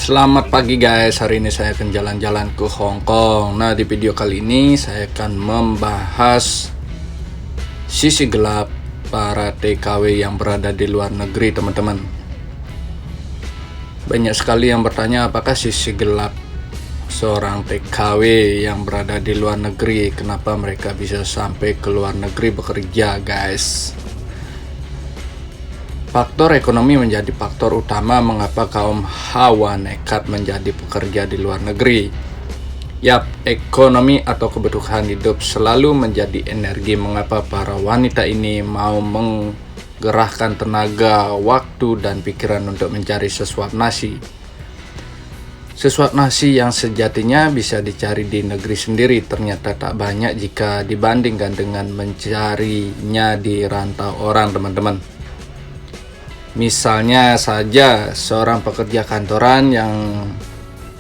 Selamat pagi guys, hari ini saya akan jalan-jalan ke Hong Kong. Nah, di video kali ini saya akan membahas sisi gelap para TKW yang berada di luar negeri, teman-teman. Banyak sekali yang bertanya apakah sisi gelap seorang TKW yang berada di luar negeri, kenapa mereka bisa sampai ke luar negeri bekerja, guys. Faktor ekonomi menjadi faktor utama mengapa kaum hawa nekat menjadi pekerja di luar negeri. Yap, ekonomi atau kebutuhan hidup selalu menjadi energi mengapa para wanita ini mau menggerahkan tenaga, waktu, dan pikiran untuk mencari sesuap nasi. Sesuap nasi yang sejatinya bisa dicari di negeri sendiri ternyata tak banyak jika dibandingkan dengan mencarinya di rantau orang, teman-teman. Misalnya saja seorang pekerja kantoran yang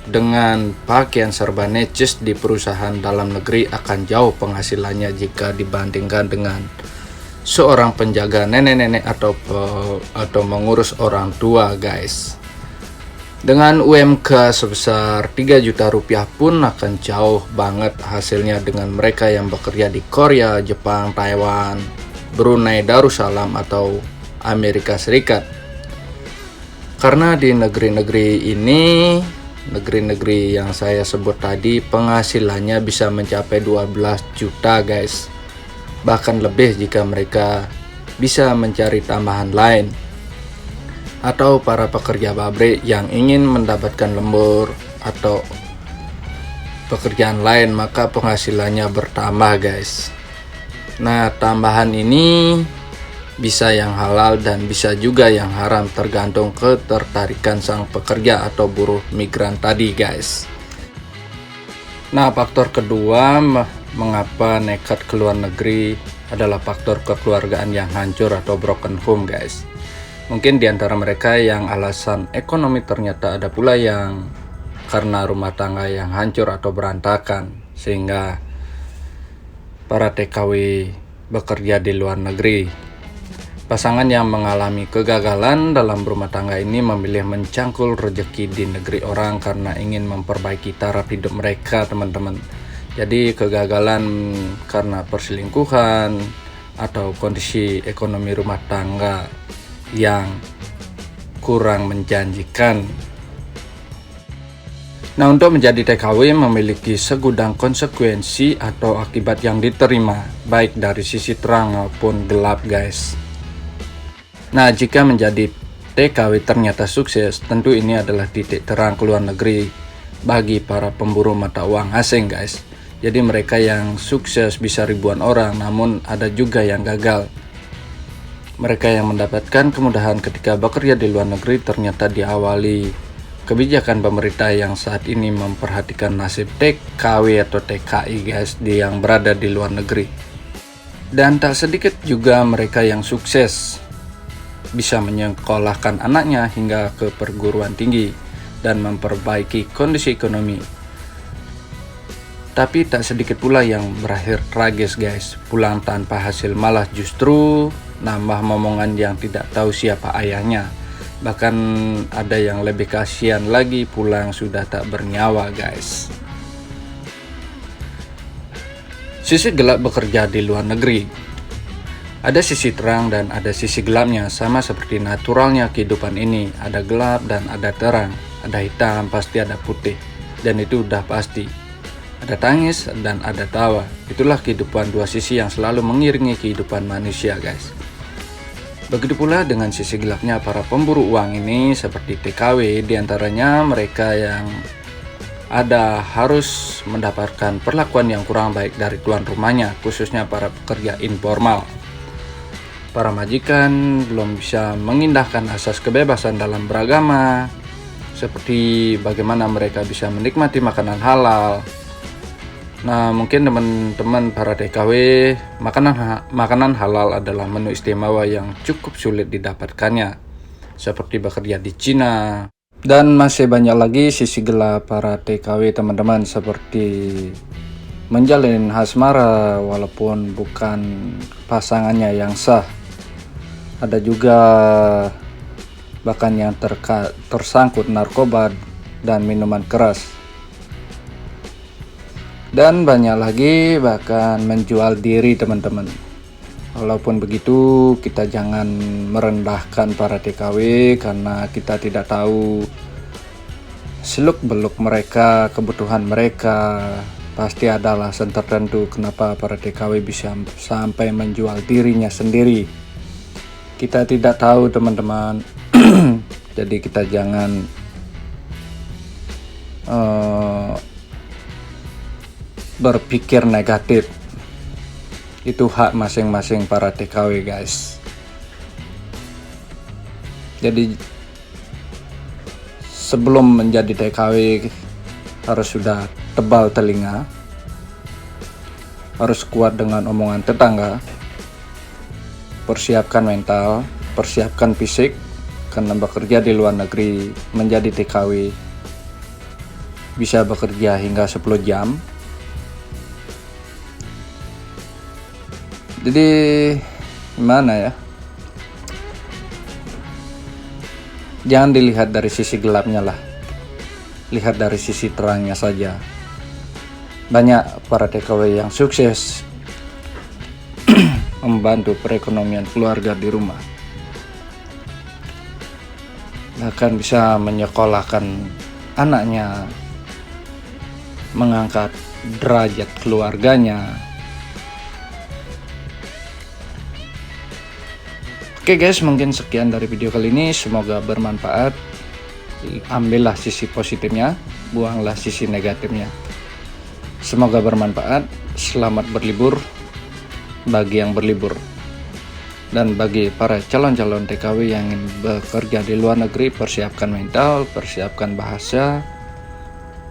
dengan pakaian serba necis di perusahaan dalam negeri akan jauh penghasilannya jika dibandingkan dengan seorang penjaga nenek-nenek atau mengurus orang tua, guys. Dengan UMK sebesar 3 juta rupiah pun akan jauh banget hasilnya dengan mereka yang bekerja di Korea, Jepang, Taiwan, Brunei Darussalam atau Amerika Serikat. Karena di negeri-negeri ini, negeri-negeri yang saya sebut tadi, penghasilannya bisa mencapai 12 juta, guys. Bahkan lebih jika mereka bisa mencari tambahan lain. Atau para pekerja pabrik yang ingin mendapatkan lembur atau pekerjaan lain, maka penghasilannya bertambah, guys. Nah, tambahan ini bisa yang halal dan bisa juga yang haram, tergantung ketertarikan sang pekerja atau buruh migran tadi, guys. Nah, faktor kedua mengapa nekat ke luar negeri adalah faktor kekeluargaan yang hancur atau broken home, guys. Mungkin di antara mereka yang alasan ekonomi, ternyata ada pula yang karena rumah tangga yang hancur atau berantakan, sehingga para TKW bekerja di luar negeri. Pasangan yang mengalami kegagalan dalam rumah tangga ini memilih mencangkul rezeki di negeri orang karena ingin memperbaiki taraf hidup mereka, teman-teman. Jadi kegagalan karena perselingkuhan atau kondisi ekonomi rumah tangga yang kurang menjanjikan. Nah, untuk menjadi TKW memiliki segudang konsekuensi atau akibat yang diterima, baik dari sisi terang maupun gelap, guys. Nah, jika menjadi TKW ternyata sukses, tentu ini adalah titik terang ke luar negeri bagi para pemburu mata uang asing, guys. Jadi mereka yang sukses bisa ribuan orang, namun ada juga yang gagal. Mereka yang mendapatkan kemudahan ketika bekerja di luar negeri ternyata diawali kebijakan pemerintah yang saat ini memperhatikan nasib TKW atau TKI, guys, yang berada di luar negeri. Dan tak sedikit juga mereka yang sukses bisa menyekolahkan anaknya hingga ke perguruan tinggi dan memperbaiki kondisi ekonomi. Tapi tak sedikit pula yang berakhir tragis, guys. Pulang tanpa hasil malah justru nambah momongan yang tidak tahu siapa ayahnya. Bahkan ada yang lebih kasihan lagi, pulang sudah tak bernyawa, guys. Sisi gelap bekerja di luar negeri. Ada sisi terang dan ada sisi gelapnya, sama seperti naturalnya kehidupan ini. Ada gelap dan ada terang, ada hitam, pasti ada putih, dan itu udah pasti. Ada tangis dan ada tawa. Itulah kehidupan dua sisi yang selalu mengiringi kehidupan manusia, guys. Begitu pula dengan sisi gelapnya para pemburu uang ini, seperti TKW, diantaranya mereka yang ada harus mendapatkan perlakuan yang kurang baik dari tuan rumahnya, khususnya para pekerja informal. Para majikan belum bisa mengindahkan asas kebebasan dalam beragama, seperti bagaimana mereka bisa menikmati makanan halal. Nah, mungkin teman-teman para TKW, makanan halal adalah menu istimewa yang cukup sulit didapatkannya, seperti bekerja di Cina. Dan masih banyak lagi sisi gelap para TKW, teman-teman, seperti menjalin asmara walaupun bukan pasangannya yang sah. Ada juga bahkan yang tersangkut narkoba dan minuman keras. Dan banyak lagi bahkan menjual diri teman-teman. Walaupun begitu, kita jangan merendahkan para TKW karena kita tidak tahu seluk-beluk mereka, kebutuhan mereka. Pasti ada alasan tertentu kenapa para TKW bisa sampai menjual dirinya sendiri. Kita tidak tahu teman-teman. Jadi kita jangan berpikir negatif. Itu hak masing-masing para TKW guys. Jadi sebelum menjadi TKW harus sudah tebal telinga, harus kuat dengan omongan tetangga, persiapkan mental, persiapkan fisik, karena bekerja di luar negeri menjadi TKW bisa bekerja hingga 10 jam. Jadi gimana ya, jangan dilihat dari sisi gelapnya lah, lihat dari sisi terangnya saja. Banyak para TKW yang sukses membantu perekonomian keluarga di rumah, bahkan bisa menyekolahkan anaknya, mengangkat derajat keluarganya. Oke guys, mungkin sekian dari video kali ini, semoga bermanfaat. Ambillah sisi positifnya, buanglah sisi negatifnya. Semoga bermanfaat. Selamat berlibur bagi yang berlibur, dan bagi para calon-calon TKW yang ingin bekerja di luar negeri, persiapkan mental, persiapkan bahasa,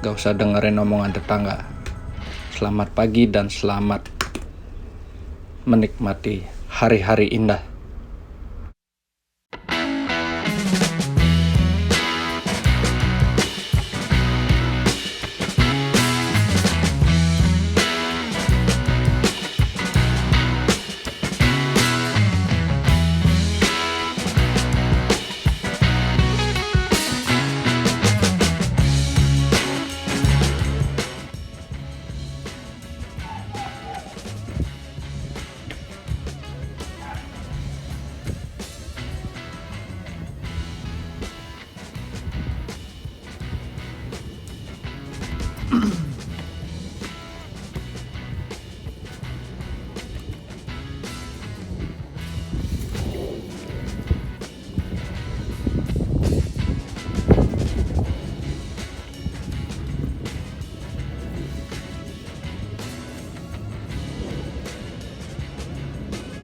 gak usah dengerin omongan tetangga. Selamat pagi dan selamat menikmati hari-hari indah.